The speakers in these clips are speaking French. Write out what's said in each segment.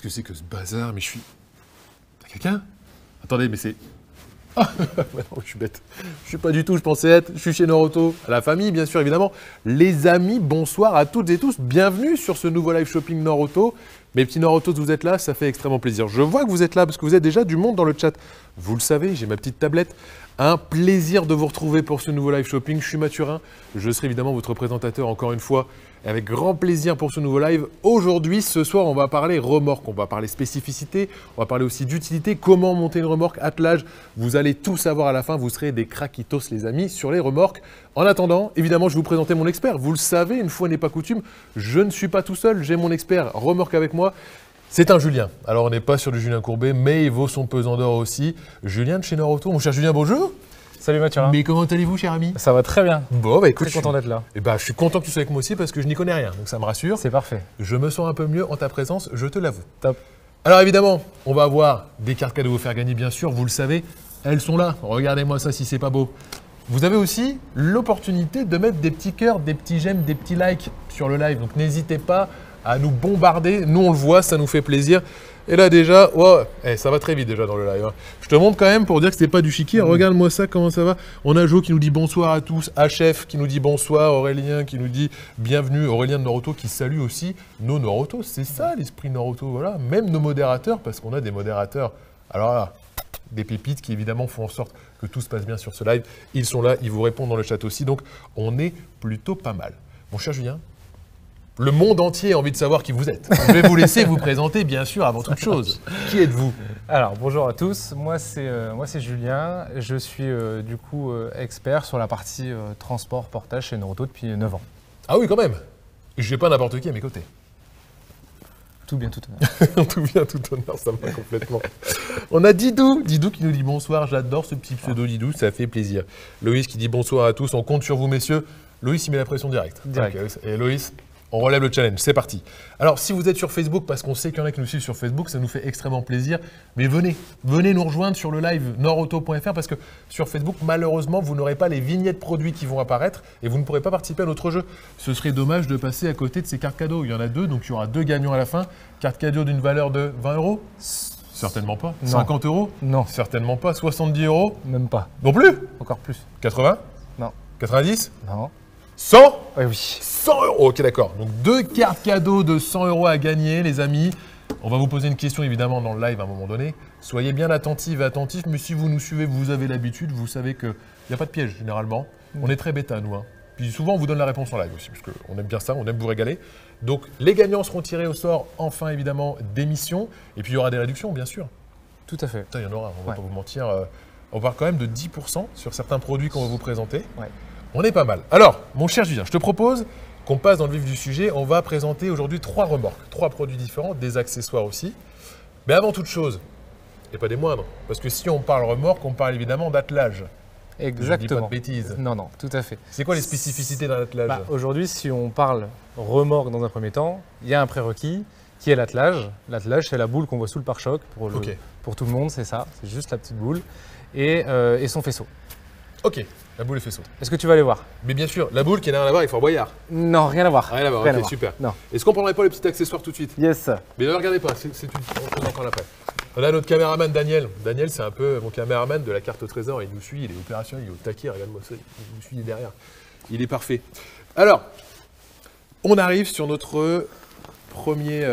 Qu'est-ce que c'est que ce bazar? Mais je suis... T'as quelqu'un? Attendez, mais c'est... Ah, non, je suis bête. Je suis pas du tout, je pensais être. Je suis chez Noroto. À la famille, bien sûr, évidemment. Les amis, bonsoir à toutes et tous. Bienvenue sur ce nouveau live shopping Noroto. Mes petits Norotos, vous êtes là, ça fait extrêmement plaisir. Je vois que vous êtes là parce que vous êtes déjà du monde dans le chat. Vous le savez, j'ai ma petite tablette. Un plaisir de vous retrouver pour ce nouveau live shopping. Je suis Mathurin. Je serai évidemment votre présentateur encore une fois. Avec grand plaisir pour ce nouveau live. Aujourd'hui, ce soir, on va parler remorque, on va parler spécificité, on va parler aussi d'utilité, comment monter une remorque, attelage. Vous allez tout savoir à la fin, vous serez des craquitos les amis sur les remorques. En attendant, évidemment, je vais vous présenter mon expert. Vous le savez, une fois n'est pas coutume, je ne suis pas tout seul, j'ai mon expert remorque avec moi. C'est un Julien. Alors, on n'est pas sur du Julien Courbet, mais il vaut son pesant d'or aussi. Julien de chez Noroto. Mon cher Julien, bonjour. Salut Mathurin. Mais comment allez-vous, cher ami? Ça va très bien. Bon, bah écoute, Très content d'être là. Je suis content que tu sois avec moi aussi parce que je n'y connais rien, donc ça me rassure. C'est parfait. Je me sens un peu mieux en ta présence, je te l'avoue. Top. Alors évidemment, on va avoir des cartes cadeaux à vous faire gagner, bien sûr, vous le savez. Elles sont là. Regardez-moi ça si c'est pas beau. Vous avez aussi l'opportunité de mettre des petits cœurs, des petits j'aime, des petits likes sur le live. Donc n'hésitez pas à nous bombarder. Nous, on le voit, ça nous fait plaisir. Et là déjà, ouais, ça va très vite déjà dans le live. Hein. Je te montre quand même pour dire que c'est pas du chiqui. Regarde-moi ça, comment ça va. On a Jo qui nous dit bonsoir à tous, HF qui nous dit bonsoir, Aurélien qui nous dit bienvenue, Aurélien de Noroto qui salue aussi nos Noroto. C'est ça l'esprit Noroto, voilà. Même nos modérateurs, parce qu'on a des modérateurs. Alors là, des pépites qui évidemment font en sorte que tout se passe bien sur ce live. Ils sont là, ils vous répondent dans le chat aussi, donc on est plutôt pas mal. Mon cher Julien, le monde entier a envie de savoir qui vous êtes. Je vais vous laisser vous présenter, bien sûr, avant toute chose. Qui êtes-vous? Alors, bonjour à tous. Moi, c'est Julien. Je suis du coup expert sur la partie transport, portage chez Noroto depuis 9 ans. Ah oui, quand même. Je n'ai pas n'importe qui à mes côtés. Tout bien, tout honneur. Tout bien, tout honneur, ça me va complètement. On a Didou qui nous dit bonsoir. J'adore ce petit pseudo Didou, ça fait plaisir. Loïs qui dit bonsoir à tous. On compte sur vous, messieurs. Loïs, il met la pression directe. Direct. Okay. Et Loïs, on relève le challenge, c'est parti. Alors, si vous êtes sur Facebook, parce qu'on sait qu'il y en a qui nous suivent sur Facebook, ça nous fait extrêmement plaisir. Mais venez nous rejoindre sur le live noroto.fr parce que sur Facebook, malheureusement, vous n'aurez pas les vignettes produits qui vont apparaître et vous ne pourrez pas participer à notre jeu. Ce serait dommage de passer à côté de ces cartes cadeaux. Il y en a deux, donc il y aura deux gagnants à la fin. Carte cadeau d'une valeur de 20 €? Certainement pas. Non. 50 €? Non. Certainement pas. 70 €? Même pas. Non plus? Encore plus. 80? Non. 90? Non. 100? Oui, oui. 100 €. Ok, d'accord. Donc, deux cartes cadeaux de 100 € à gagner, les amis. On va vous poser une question, évidemment, dans le live à un moment donné. Soyez bien attentifs et attentifs, mais si vous nous suivez, vous avez l'habitude, vous savez qu'il n'y a pas de piège, généralement. On est très bêta, nous. Hein. Puis souvent, on vous donne la réponse en live aussi, parce qu'on aime bien ça, on aime vous régaler. Donc, les gagnants seront tirés au sort, enfin, évidemment, d'émissions. Et puis, il y aura des réductions, bien sûr. Tout à fait. Putain, il y en aura, on va pas vous mentir. On parle quand même de 10% sur certains produits qu'on va vous présenter. Ouais. On est pas mal. Alors, mon cher Julien, je te propose qu'on passe dans le vif du sujet. On va présenter aujourd'hui 3 remorques, 3 produits différents, des accessoires aussi. Mais avant toute chose, et pas des moindres, parce que si on parle remorque, on parle évidemment d'attelage. Exactement. Je dis pas de bêtises. Non, non, tout à fait. C'est quoi les spécificités d'un attelage? Aujourd'hui, si on parle remorque dans un premier temps, il y a un prérequis qui est l'attelage. L'attelage, c'est la boule qu'on voit sous le pare-choc. Pour tout le monde, c'est ça. C'est juste la petite boule. Et son faisceau. Ok, la boule et faisceau. Est-ce que tu vas aller voir? Mais bien sûr, la boule qui n'a rien à voir avec Fort Boyard. Non, rien à voir. Rien à voir, Rien à ok, voir. super. Non. Est-ce qu'on prendrait pas le petit accessoire tout de suite? Yes. Mais ne regardez pas, c'est on en parle après. On a notre caméraman Daniel. Daniel, c'est un peu mon caméraman de la carte au trésor. Il nous suit, il est opérationnel, il est au taquet. Regarde-moi ça, il nous suit derrière. Il est parfait. Alors, on arrive sur notre premier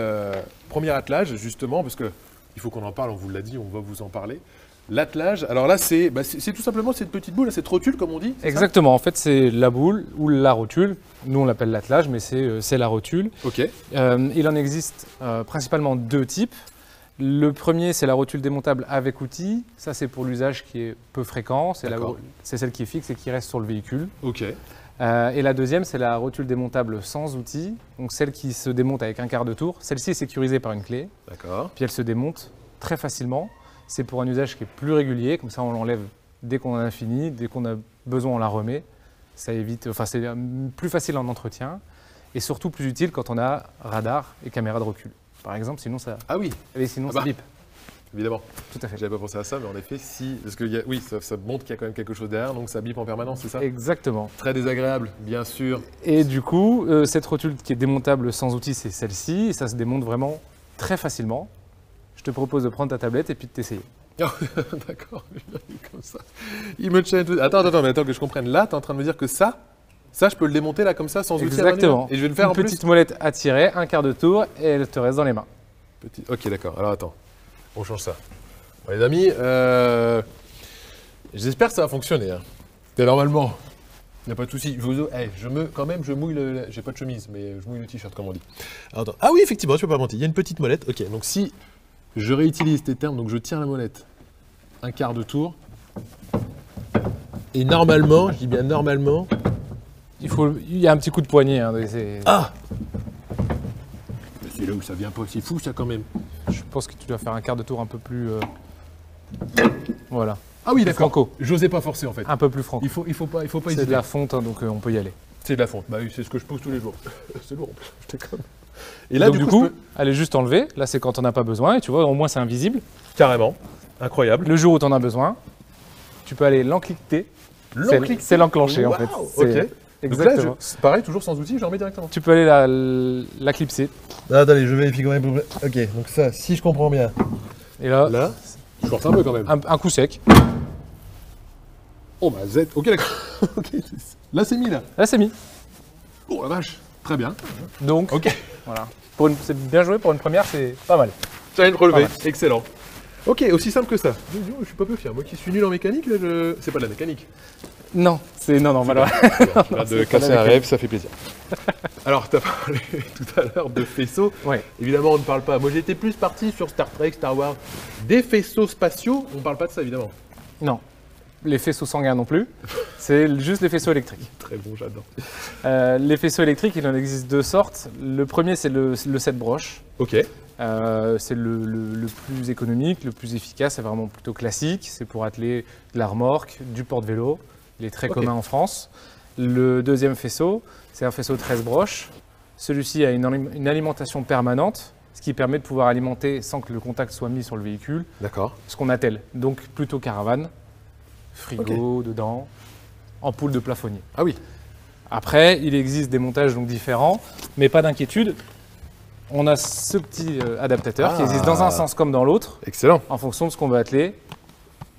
attelage, justement, parce qu'il faut qu'on en parle, on vous l'a dit, on va vous en parler. L'attelage, alors là, c'est tout simplement cette petite boule, cette rotule, comme on dit. Exactement, en fait, c'est la boule ou la rotule. Nous, on l'appelle l'attelage, mais c'est la rotule. Ok. Il en existe principalement deux types. Le premier, c'est la rotule démontable avec outil. Ça, c'est pour l'usage qui est peu fréquent. C'est celle qui est fixe et qui reste sur le véhicule. Ok. Et la deuxième, c'est la rotule démontable sans outil. Donc celle qui se démonte avec un quart de tour. Celle-ci est sécurisée par une clé. D'accord. Puis elle se démonte très facilement. C'est pour un usage qui est plus régulier. Comme ça, on l'enlève dès qu'on en a fini. Dès qu'on a besoin, on la remet. Ça évite, enfin, c'est plus facile en entretien. Et surtout plus utile quand on a radar et caméra de recul. Par exemple, sinon ça. Ah oui. Et sinon ça bip. Évidemment. Tout à fait. J'avais pas pensé à ça, mais en effet, si. Parce que oui, ça montre qu'il y a quand même quelque chose derrière, donc ça bip en permanence, c'est ça? Exactement. Très désagréable, bien sûr. Et du coup, cette rotule qui est démontable sans outil, c'est celle-ci. Et ça se démonte vraiment très facilement. je te propose de prendre ta tablette et puis de t'essayer. D'accord, comme ça. Il me tient tout. Attends, mais attends que je comprenne. Là, tu es en train de me dire que ça, je peux le démonter là comme ça sans outil à Exactement. manuel. Et je vais le faire Une en plus. petite molette à tirer, un quart de tour et elle te reste dans les mains. Ok, d'accord. Alors attends, on change ça. Bon, les amis, j'espère que ça va fonctionner. Hein. Et normalement, il n'y a pas de souci. Quand même, je mouille le. J'ai pas de chemise, mais je mouille le t-shirt, comme on dit. Alors, attends. Ah oui, effectivement, tu peux pas mentir. Il y a une petite molette. Ok, donc si je réutilise tes termes, donc je tiens la molette un quart de tour. Et normalement, je dis bien normalement. Il y a un petit coup de poignet. Hein, Ah! C'est là où ça vient pas aussi fou, ça, quand même. Je pense que tu dois faire un quart de tour un peu plus. Voilà. Ah oui, d'accord. Franco. J'osais pas forcer, en fait. Un peu plus franco. Il faut pas C'est hésiter. de la fonte, hein, donc on peut y aller. C'est de la fonte. Bah oui, c'est ce que je pose tous les jours. C'est lourd. Je déconne. Et Et là, donc, du du coup, coup elle est juste enlevée. Là, c'est quand on n'a pas besoin. Et tu vois, au moins, c'est invisible. carrément. Incroyable. Le jour où tu en as besoin, tu peux aller l'encliqueter. C'est l'enclencher, en fait. Waouh, C'est- ok. Donc là, Exactement. c'est pareil, toujours sans outil, je le remets directement. Tu peux aller la clipser. Ah, attendez, je vérifie quand même. Ok, donc ça, si je comprends bien. Et là, Là, je force un peu quand même. un coup sec. Oh, bah Z. Ok, d'accord. Ok, là, c'est mis, là. Là, c'est mis. Oh, la vache. Très bien. Donc, Ok. voilà. C'est bien joué pour une première, c'est pas mal. Challenge relevé. Pas mal. Excellent. Ok, aussi simple que ça. Je suis pas peu fier. Moi qui suis nul en mécanique, là, c'est pas de la mécanique. Non, malheureusement. Tu viens de casser un rêve, ça fait plaisir. Alors, tu as parlé tout à l'heure de faisceaux. Ouais. Évidemment, on ne parle pas. Moi, j'étais plus parti sur Star Trek, Star Wars. Des faisceaux spatiaux, on ne parle pas de ça, évidemment. Non. Les faisceaux sanguins non plus. C'est juste les faisceaux électriques. Très bon, j'adore. Les faisceaux électriques, il en existe deux sortes. Le premier, c'est le 7 broches. Ok. C'est le plus économique, le plus efficace. C'est vraiment plutôt classique. C'est pour atteler de la remorque, du porte-vélo. Il est très commun en France. Le deuxième faisceau, c'est un faisceau 13 broches. Celui-ci a une alimentation permanente, ce qui permet de pouvoir alimenter sans que le contact soit mis sur le véhicule, D'accord. ce qu'on attelle. Donc plutôt caravane, frigo dedans, ampoule de plafonnier. Ah oui. Après, il existe des montages donc différents, mais pas d'inquiétude. On a ce petit adaptateur qui existe dans un sens comme dans l'autre, Excellent. en fonction de ce qu'on veut atteler.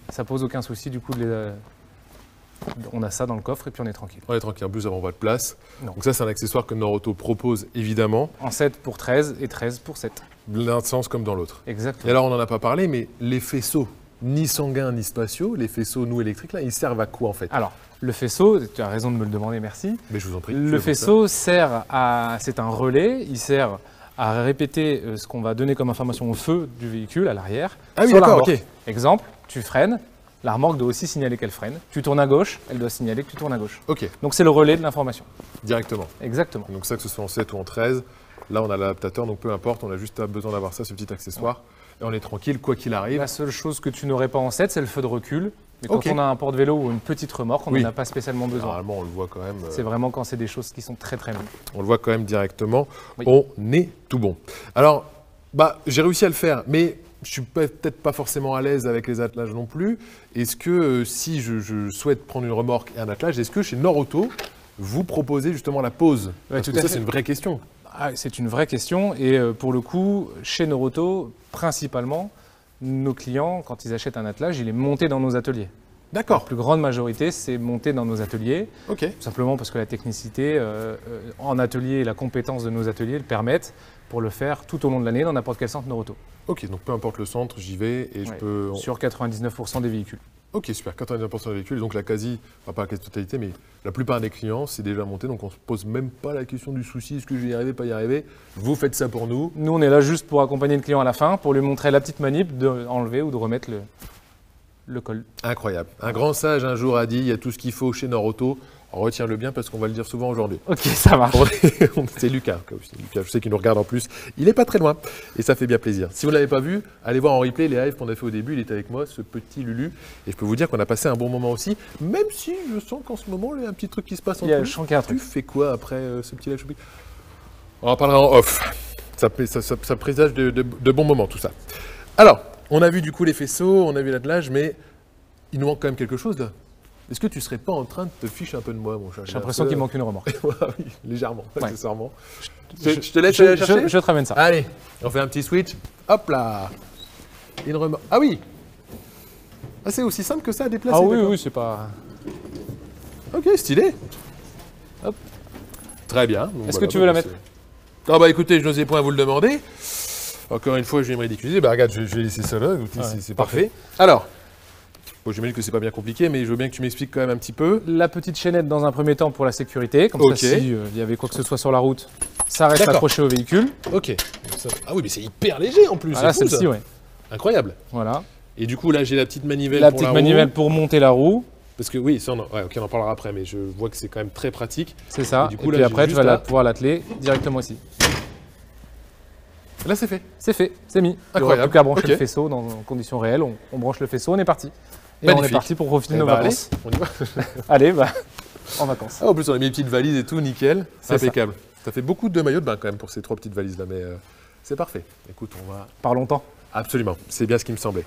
Ça pose aucun souci du coup on a ça dans le coffre et puis on est tranquille. On est tranquille. En plus, nous n'avons pas de place. Non. Donc ça, c'est un accessoire que Norauto propose, évidemment, En 7 pour 13 et 13 pour 7. d'un sens comme dans l'autre. Et Exactement. alors, on n'en a pas parlé, mais les faisceaux, ni sanguins ni spatiaux, les faisceaux, nous, électriques, là, ils servent à quoi, en fait? Alors, le faisceau, tu as raison de me le demander, merci. Mais je vous en prie. Le faisceau sert c'est un relais, il sert à répéter ce qu'on va donner comme information au feu du véhicule à l'arrière. Ah oui, sur la d'accord, remorque. ok. Exemple, tu freines, la remorque doit aussi signaler qu'elle freine. Tu tournes à gauche, elle doit signaler que tu tournes à gauche. Ok, Donc c'est le relais de l'information. directement. Exactement. Donc ça, que ce soit en 7 ou en 13, là, on a l'adaptateur, donc peu importe, on a juste besoin d'avoir ça, ce petit accessoire. Et on est tranquille, quoi qu'il arrive. La seule chose que tu n'aurais pas en 7, c'est le feu de recul. Mais quand Ok. on a un porte-vélo ou une petite remorque, on Oui. n'en a pas spécialement besoin. Normalement, on le voit quand même. C'est vraiment quand c'est des choses qui sont très très longues. On le voit quand même directement. Oui. On est tout bon. Alors, j'ai réussi à le faire, mais je suis peut-être pas forcément à l'aise avec les attelages non plus. Est-ce que si je souhaite prendre une remorque et un attelage, est-ce que chez Norauto, vous proposez justement la pause? Ouais, Parce tout que à ça, fait. c'est une vraie question. Ah, c'est une vraie question et pour le coup, chez Norauto, principalement, nos clients, quand ils achètent un attelage, il est monté dans nos ateliers. La D'accord. plus grande majorité, c'est monté dans nos ateliers, Ok. tout simplement parce que la technicité en atelier et la compétence de nos ateliers le permettent pour le faire tout au long de l'année dans n'importe quel centre Norauto, Ok, donc peu importe le centre, j'y vais et je Ouais. peux. sur 99% des véhicules. Ok, super. 99% des véhicules, donc la quasi, enfin pas la quasi-totalité, mais la plupart des clients, c'est déjà monté, donc on se pose même pas la question du souci, est-ce que je vais y arriver, pas y arriver. Vous faites ça pour nous. Nous, on est là juste pour accompagner le client à la fin, pour lui montrer la petite manip d'enlever ou de remettre le col. Incroyable. Un grand sage un jour a dit, il y a tout ce qu'il faut chez Norauto. Retiens-le bien parce qu'on va le dire souvent aujourd'hui. Ok, ça marche. C'est Lucas. Lucas, je sais qu'il nous regarde en plus. Il n'est pas très loin et ça fait bien plaisir. Si vous ne l'avez pas vu, allez voir en replay les lives qu'on a fait au début. Il était avec moi, ce petit Lulu. Et je peux vous dire qu'on a passé un bon moment aussi, même si je sens qu'en ce moment, il y a un petit truc qui se passe Il y a, entre je nous. sens qu'il y a un Tu truc. fais quoi après ce petit live shopping? On en parlera en off. Ça présage de bons moments, tout ça. Alors, on a vu du coup les faisceaux, on a vu l'attelage, mais il nous manque quand même quelque chose là. Est-ce que tu serais pas en train de te ficher un peu de moi, mon chat? J'ai l'impression qu'il manque une remorque. Oui, légèrement, accessoirement. Je te laisse je, aller chercher. je te ramène ça. Allez, on fait un petit switch. Hop là. Une remorque. Ah oui. Ah, c'est aussi simple que ça à déplacer. Ah oui, d'accord. oui, c'est pas... Ok, stylé. Hop. Très bien. Donc Est-ce voilà, que tu veux la bah, mettre? Ah bah écoutez, je n'osais point vous le demander. Encore une fois, je vais me ridiculiser. Bah regarde, je vais laisser ça là. Écoutez, Ouais, c'est parfait. Alors, bon, j'imagine que c'est pas bien compliqué, mais je veux bien que tu m'expliques quand même un petit peu. La petite chaînette dans un premier temps pour la sécurité, comme Ok. ça si il y avait quoi que ce soit sur la route, ça reste D'accord. accroché au véhicule. Ok. Ah oui, mais c'est hyper léger en plus. Voilà, c'est fou, celle-ci, ça. ouais. Incroyable. Voilà. Et du coup, là, j'ai la petite manivelle La pour petite la manivelle roue. pour monter la roue, Parce que oui, ça, ouais, ok, on en parlera après, mais je vois que c'est quand même très pratique. c'est ça. Et Et, du coup, là, puis j'ai après, tu juste vas à- pouvoir l'atteler directement ici. Là, c'est fait. C'est fait, c'est mis. Incroyable. Il n'y plus qu'à brancher Ok. le faisceau dans conditions réelles. On branche le faisceau, on est parti. Et Magnifique. on est parti pour profiter Eh de nos bah, vacances. allez, on y va. Allez, bah, en vacances. Ah, en plus, on a mis les petites valises et tout, nickel. C'est C'est ça. impeccable. Ça fait beaucoup de maillots de bain quand même pour ces 3 petites valises là, mais c'est parfait. Écoute, on va. Par longtemps. Absolument, c'est bien ce qui me semblait.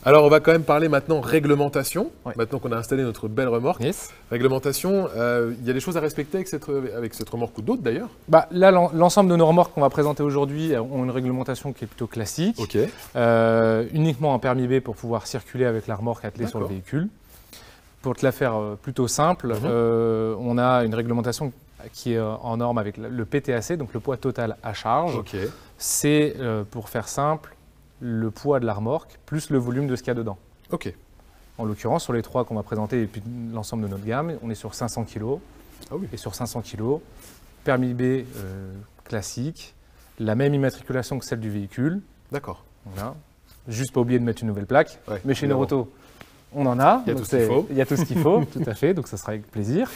Alors, on va quand même parler maintenant réglementation. Ouais. Maintenant qu'on a installé notre belle remorque. Yes. Réglementation, il y a des choses à respecter avec cette remorque ou d'autres d'ailleurs. Bah, là, l'ensemble de nos remorques qu'on va présenter aujourd'hui ont une réglementation qui est plutôt classique. Ok. Uniquement un permis B pour pouvoir circuler avec la remorque attelée sur le D'accord. véhicule. Pour te la faire plutôt simple, on a une réglementation qui est en norme avec le PTAC, donc le poids total à charge. Ok. C'est, pour faire simple, le poids de la remorque plus le volume de ce qu'il y a dedans. Ok. En l'occurrence, sur les 3 qu'on va présenter et puis l'ensemble de notre gamme, on est sur 500 kg. Ah oui. Et sur 500 kg, permis B classique, la même immatriculation que celle du véhicule. D'accord. Voilà. Juste pas oublier de mettre une nouvelle plaque. Ouais, Mais chez évidemment. Neuroto, on en a. Il y a donc tout ce qu'il faut. Il y a tout ce qu'il faut, tout à fait. Donc ça sera avec plaisir.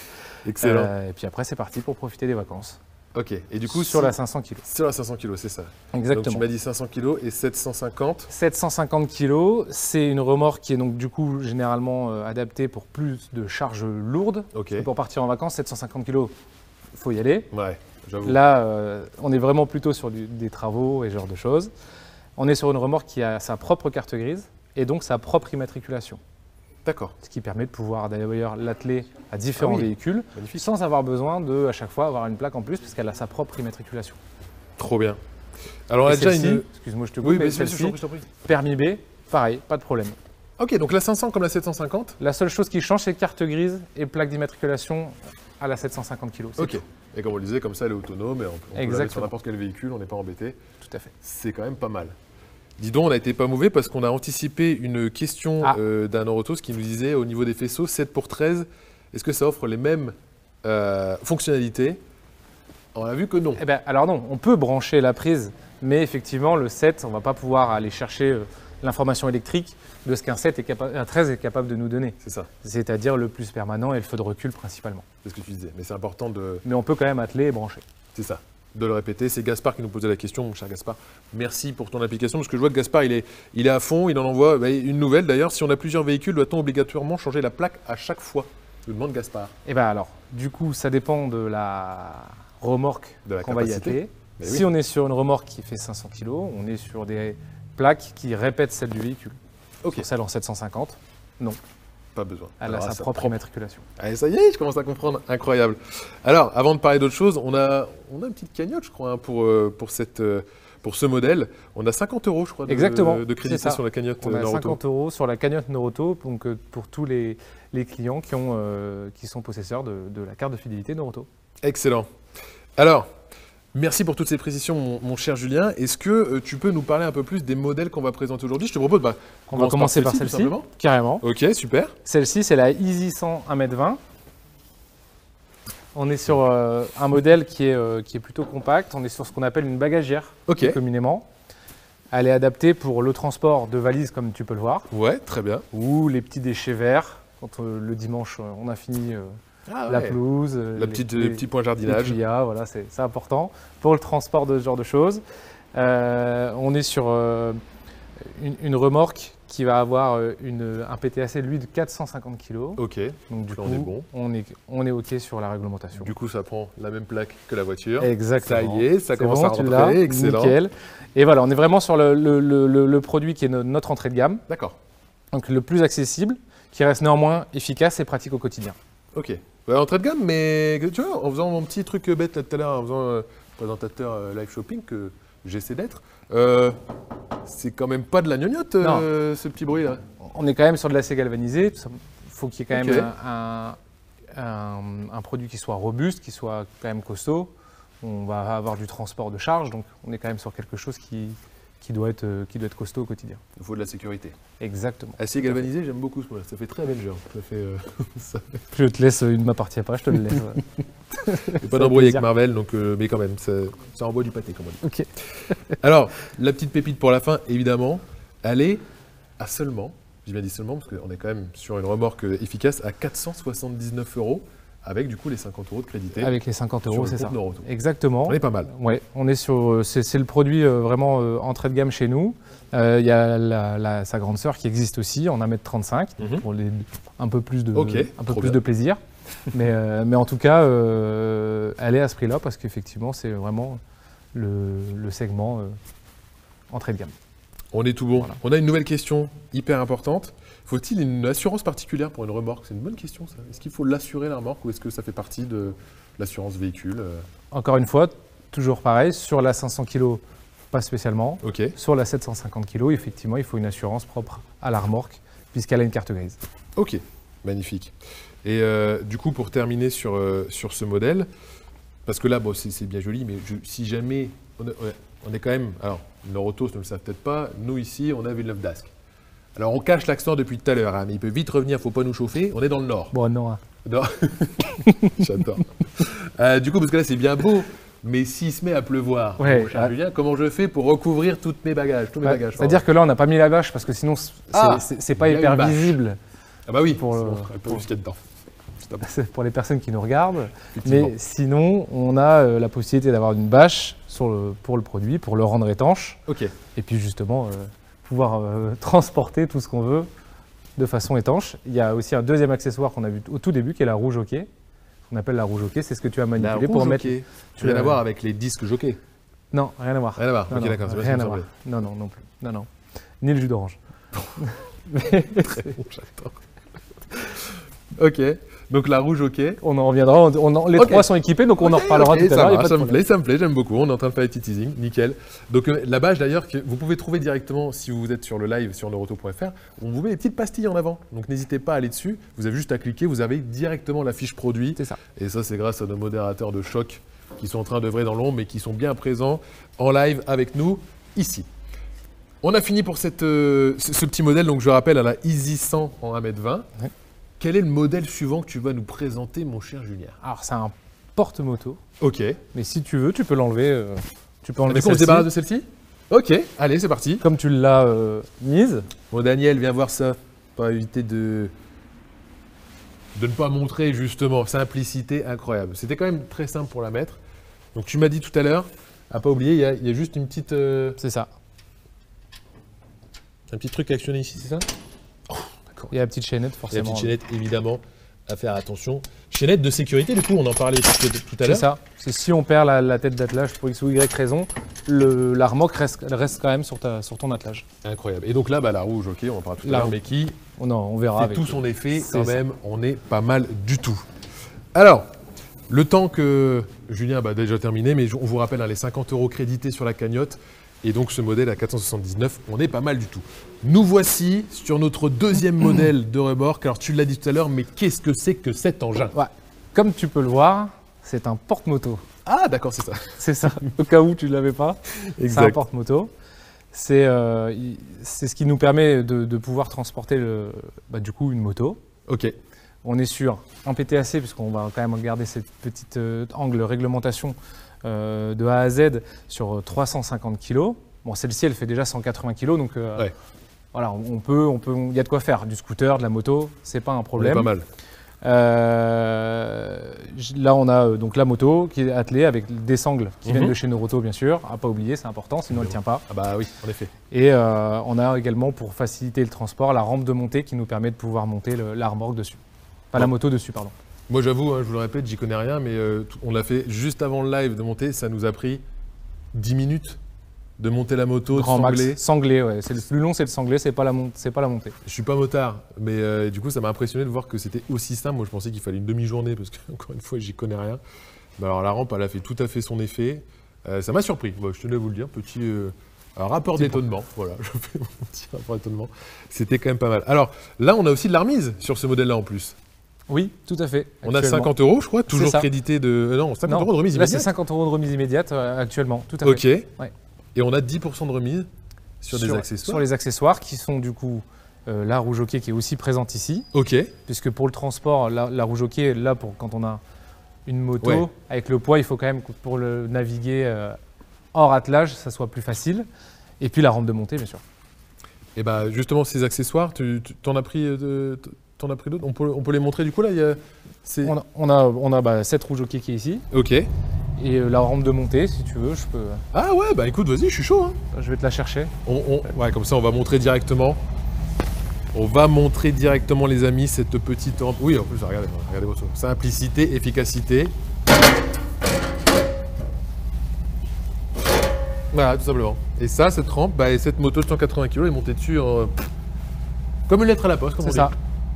Excellent. Et puis après, c'est parti pour profiter des vacances. Ok. Et du coup, sur si- la 500 kg. Sur la 500 kg, c'est ça. Donc Exactement. tu m'as dit 500 kg et 750. 750 kg, c'est une remorque qui est donc du coup généralement adaptée pour plus de charges lourdes. Ok. Et pour partir en vacances, 750 kg, il faut y aller. Ouais, j'avoue. Là, on est vraiment plutôt sur des travaux et ce genre de choses. On est sur une remorque qui a sa propre carte grise et donc sa propre immatriculation. D'accord. Ce qui permet de pouvoir d'ailleurs l'atteler à différents Ah oui. véhicules Magnifique. sans avoir besoin de, à chaque fois, avoir une plaque en plus puisqu'elle a sa propre immatriculation. Trop bien. Alors on a Et déjà celle-ci, une. excuse-moi, je te coupe, Oui, mais mais je celle-ci, t'en prie. permis B, pareil, pas de problème. Ok, donc la 500 comme la 750. La seule chose qui change, c'est carte grise et plaque d'immatriculation à la 750 kg. c'est Ok. tout. Et comme on le disait, comme ça elle est autonome et on peut la mettre sur Exactement. n'importe quel véhicule, on n'est pas embêté. Tout à fait. C'est quand même pas mal. Dis donc, on a été pas mauvais parce qu'on a anticipé une question Ah. d'un Neurotos qui nous disait au niveau des faisceaux 7 pour 13, est-ce que ça offre les mêmes fonctionnalités? On a vu que non. Eh ben, alors non, on peut brancher la prise, mais effectivement, le 7, on ne va pas pouvoir aller chercher l'information électrique de ce qu'un 7 un 13 est capable de nous donner. C'est ça, C'est-à-dire le plus permanent et le feu de recul principalement. c'est ce que tu disais. Mais c'est important de. Mais on peut quand même atteler et brancher. C'est ça, de le répéter. C'est Gaspard qui nous posait la question, mon cher Gaspard. Merci pour ton application, parce que je vois que Gaspard, il est à fond, il en envoie une nouvelle d'ailleurs. Si on a plusieurs véhicules, doit-on obligatoirement changer la plaque à chaque fois? Je demande Gaspard. Et bien alors, du coup, ça dépend de la remorque De la qu'on va y capacité. atteler. Mais Si oui. on est sur une remorque qui fait 500 kg, on est sur des plaques qui répètent celle du véhicule. Ok, Sur celle en 750, pas besoin. elle Alors, a sa ça propre prend- immatriculation. Allez, ça y est, je commence à comprendre. Incroyable. Alors, avant de parler d'autre chose, on a une petite cagnotte, je crois, hein, pour ce modèle. On a 50 € je crois, Exactement, de crédit c'est ça. sur la cagnotte On a Neuroto. 50 € sur la cagnotte Neuroto donc, pour tous les clients qui sont possesseurs de la carte de fidélité Neuroto. Excellent. Alors, merci pour toutes ces précisions, mon cher Julien. Est-ce que tu peux nous parler un peu plus des modèles qu'on va présenter aujourd'hui? Je te propose, On va commencer par tout celle-ci, simplement. carrément. Ok, super. Celle-ci, c'est la Easy 100 1m20. On est sur un modèle qui est plutôt compact. On est sur ce qu'on appelle une bagagière, Ok. communément. Elle est adaptée pour le transport de valises, comme tu peux le voir, Ouais, très bien. ou les petits déchets verts. Quand le dimanche, on a fini Ah, la ouais. pelouse, Le petit point jardinage. les tuyas, voilà, c'est important pour le transport de ce genre de choses. On est sur une remorque qui va avoir un PTAC, lui, de 450 kg. Ok. Donc du Là, coup, on est bon. on est OK sur la réglementation. Du coup, ça prend la même plaque que la voiture. Exactement. Ça y est, ça C'est commence bon, à tu rentrer. l'as, Excellent. nickel. Et voilà, on est vraiment sur le produit qui est notre entrée de gamme, D'accord. donc le plus accessible, qui reste néanmoins efficace et pratique au quotidien. Ok. Ouais, entrée de gamme, mais tu vois, en faisant mon petit truc bête là, tout à l'heure, en faisant présentateur live shopping que j'essaie d'être, C'est quand même pas de la gnognotte, ce petit bruit-là. On est quand même sur de l'acier galvanisé. Il faut qu'il y ait quand même Ok. un produit qui soit robuste, qui soit quand même costaud. On va avoir du transport de charge, donc on est quand même sur quelque chose qui doit être costaud au quotidien. Il faut de la sécurité. Exactement. Acier galvanisé, j'aime beaucoup ce mot-là. Ça fait très Avenger. Ça fait, Je te laisse, il ne m'appartient pas, je te le laisse. J'ai pas d'embrouille avec Marvel, donc, mais quand même, ça envoie du pâté, comme on dit. Ok. Alors, la petite pépite pour la fin, évidemment, elle est à seulement, j'ai bien dit seulement, parce qu'on est quand même sur une remorque efficace, à 479 €, avec du coup les 50 € de crédité. Avec les 50 €, c'est ça. Neuroto. Exactement. On est pas mal. Ouais, on est sur, c'est le produit vraiment entrée de gamme chez nous. Il y a sa grande sœur qui existe aussi en 1,35 m pour un peu plus de plaisir. mais en tout cas, elle est à ce prix-là parce qu'effectivement, c'est vraiment le segment entrée de gamme. On est tout bon. Voilà. On a une nouvelle question hyper importante. Faut-il une assurance particulière pour une remorque? C'est une bonne question, ça. Est-ce qu'il faut l'assurer, la remorque, ou est-ce que ça fait partie de l'assurance véhicule? Encore une fois, toujours pareil, sur la 500 kg, pas spécialement. Ok. Sur la 750 kg, effectivement, il faut une assurance propre à la remorque puisqu'elle a une carte grise. Ok, magnifique. Et du coup, pour terminer sur ce modèle, parce que là, bon, c'est bien joli, mais si jamais, on est quand même, alors, Neurotos ne le savent peut-être pas, nous ici, on a Villeneuve d'Ascq. Alors, on cache l'accent depuis tout à l'heure, hein, mais il peut vite revenir, il ne faut pas nous chauffer, on est dans le nord. Bon, non. Hein. Non. J'adore. Du coup, parce que là, c'est bien beau, mais s'il se met à pleuvoir, Ouais, mon cher Julien, comment je fais pour recouvrir tous mes bagages? C'est-à-dire que là, on n'a pas mis la bâche parce que sinon, c'est pas il y a hyper une bâche. visible. Ah bah oui, pour elle peut jusqu'à dedans. C'est pour les personnes qui nous regardent. Effectivement. Mais sinon, on a la possibilité d'avoir une bâche pour le produit, pour le rendre étanche. Ok. Et puis justement, pouvoir transporter tout ce qu'on veut de façon étanche. Il y a aussi un deuxième accessoire qu'on a vu au tout début, qui est la roue jockey. On appelle la roue jockey, c'est ce que tu as manipulé La pour roue mettre. jockey. Tu rien à voir avec les disques jockey. Non, rien à voir. Rien à voir. Non, Ok, non, d'accord. C'est rien pas à ce voir. qui me Non plus. Non. Ni le jus d'orange. semblait. Très bon, j'adore. Ok. Donc la roue jockey. On en reviendra. Les Ok. trois sont équipés, donc on en reparlera tout à l'heure. Il y a pas de Ça me problème. plaît, ça me plaît, j'aime beaucoup. On est en train de faire les petits teasing, nickel. Donc la bâche d'ailleurs, que vous pouvez trouver directement si vous êtes sur le live sur neuroto.fr. On vous met des petites pastilles en avant. Donc n'hésitez pas à aller dessus. Vous avez juste à cliquer, vous avez directement la fiche produit. C'est ça. Et ça, c'est grâce à nos modérateurs de choc qui sont en train d'œuvrer dans l'ombre, mais qui sont bien présents en live avec nous ici. On a fini pour ce petit modèle. Donc je rappelle à la Easy 100 en 1,20 m. Ouais. Quel est le modèle suivant que tu vas nous présenter, mon cher Julien? Alors, c'est un porte-moto. Ok. Mais si tu veux, tu peux l'enlever. Tu peux enlever Du coup, on se celle-ci. débarrasse de celle-ci? Ok, allez, c'est parti. Comme tu l'as mise. Bon, Daniel, viens voir ça. Pour éviter de ne pas montrer, justement. Simplicité incroyable. C'était quand même très simple pour la mettre. Donc, tu m'as dit tout à l'heure, à pas oublier, il y a juste une petite, C'est ça. un petit truc actionné ici, c'est ça? Il y a la petite chaînette, Et la forcément. petite chaînette, évidemment, à faire attention. Chaînette de sécurité, du coup, on en parlait tout à C'est l'heure. ça. C'est si on perd la tête d'attelage pour X ou Y raison, la remorque reste quand même sur ton attelage. Incroyable. Et donc là, la rouge, ok, on en parlera tout à La l'heure, roue. mais qui On verra. fait avec tout son effet C'est quand ça. même, on est pas mal du tout. Alors, le temps que Julien a déjà terminé, mais on vous rappelle les 50 € crédités sur la cagnotte, et donc ce modèle à 479, on est pas mal du tout. Nous voici sur notre deuxième modèle de remorque. Alors tu l'as dit tout à l'heure, mais qu'est-ce que c'est que cet engin? Ouais. Comme tu peux le voir, c'est un porte-moto. Ah d'accord, c'est ça. C'est ça. Au cas où tu ne l'avais pas, c'est un porte-moto. C'est ce qui nous permet de pouvoir transporter du coup une moto. Ok. On est sur un PTAC, puisqu'on va quand même garder cette petite angle réglementation de A à Z sur 350 kg. Bon, celle-ci, elle fait déjà 180 kg, donc Ouais. voilà, il y a de quoi faire. Du scooter, de la moto, c'est pas un On est problème. pas mal. Là, on a donc la moto qui est attelée avec des sangles qui viennent Mhm. de chez Neuroto, bien sûr. À pas oublier, c'est important, sinon elle ne tient pas. Ah bah oui, en effet. Et on a également, pour faciliter le transport, la rampe de montée qui nous permet de pouvoir monter la remorque dessus. Pas la Ouais. moto dessus, pardon. Moi j'avoue, hein, je vous le répète, j'y connais rien, mais on l'a fait juste avant le live de monter, ça nous a pris 10 minutes de monter la moto, de Grand sangler. max. Sanglé, ouais. C'est le plus long, c'est le sanglé, c'est pas la montée. Je suis pas motard, mais du coup ça m'a impressionné de voir que c'était aussi simple. Moi je pensais qu'il fallait une demi-journée parce que encore une fois j'y connais rien. Mais alors la rampe elle a fait tout à fait son effet. Ça m'a surpris. Bon, je tenais à vous le dire, Alors, rapport d'étonnement, voilà, je fais mon petit rapport d'étonnement. C'était quand même pas mal. Alors, là, on a aussi de la remise sur ce modèle-là en plus. Oui, tout à fait. On a 50 €, je crois, toujours ça. crédité de... non, 50 € de remise Là, immédiate. c'est 50 € de remise immédiate actuellement, tout à Ok. fait. Ouais. Et on a 10% de remise sur des accessoires. Sur les accessoires qui sont du coup la roue jockey qui est aussi présente ici. Ok. Puisque pour le transport, la roue jockey, là, pour quand on a une moto, Ouais. avec le poids, il faut quand même que pour le naviguer hors attelage, ça soit plus facile. Et puis la rampe de montée, bien sûr. Et bah justement, ces accessoires, t'en as pris d'autres, on peut les montrer du coup là On a cette roue jockey qui est ici. Ok. Et la rampe de montée, si tu veux, je peux. Ah ouais, bah écoute, vas-y, je suis chaud. Hein. Je vais te la chercher. Ouais, comme ça, on va montrer directement. On va montrer directement, les amis, cette petite rampe. Oui, en plus, regardez votre simplicité, efficacité. Voilà, tout simplement. Et ça, cette rampe, bah, et cette moto de 180 kg est montée dessus comme une lettre à la poste, comme on C'est dit. ça.